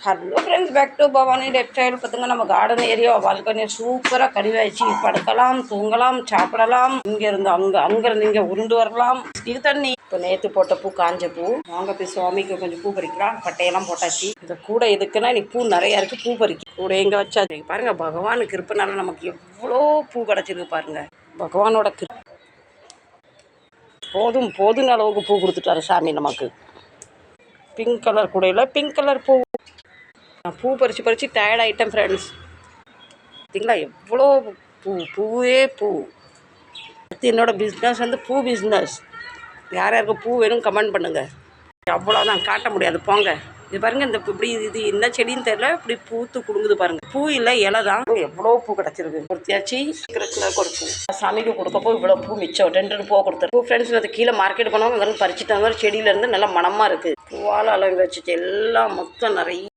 Hello friends, back to Bhavani textile. பார்த்துங்க, நம்ம garden area பால்கனியை சூப்பராக கழிவாயிடுச்சு. படுக்கலாம், தூங்கலாம், சாப்பிடலாம். இங்கேருந்து அங்கேருந்து இங்கே உருண்டு வரலாம். இது தண்ணி இப்போ நேற்று போட்ட பூ, காஞ்ச பூ. வாங்க போய் சுவாமிக்கு கொஞ்சம் பூ பறிக்கலாம். பட்டையெல்லாம் போட்டாச்சு. இந்த கூடை எதுக்குன்னா, நீ பூ நிறையா இருக்குது, பூ பறிக்க கூட எங்கே வச்சாச்சு பாருங்கள். பகவானுக்கு கிருப்பனால நமக்கு எவ்வளோ பூ கிடச்சிருக்கு பாருங்கள். பகவானோட போதும் அளவுக்கு பூ கொடுத்துட்டாரு சாமி நமக்கு. பிங்க் கலர் கூடையில் பிங்க் கலர் பூ. நான் பூ பறித்து டயர்ட் ஆகிட்டேன் ஃப்ரெண்ட்ஸ். பார்த்தீங்களா எவ்வளோ பூவே பூ. அடுத்து என்னோடய பிஸ்னஸ் வந்து பூ பிஸ்னஸ். யார் யாருக்கு பூ வேணும் கமெண்ட் பண்ணுங்கள். அவ்வளோதான், காட்ட முடியாது போங்க. இது பாருங்கள், இந்த இப்படி இது என்ன செடின்னு தெரியல, இப்படி பூத்து குடுங்குது பாருங்கள். பூ இல்லை, இலை தான். எவ்வளோ பூ கிடச்சிருக்கு. ஒருத்தியாச்சு ஒரு பூ சாமிக்கு கொடுக்கப்போ இவ்வளோ பூ மிச்சம். 2 பூ கொடுத்துரு பூ ஃப்ரெண்ட்ஸ். அது கீழே மார்க்கெட் போனவங்க அங்கே பறிச்சுட்டு வந்தாலும் செடியிலேருந்து நல்லா மனமாக இருக்குது. பூவால் அளவு வச்சுட்டு எல்லாம் மொத்தம் நிறைய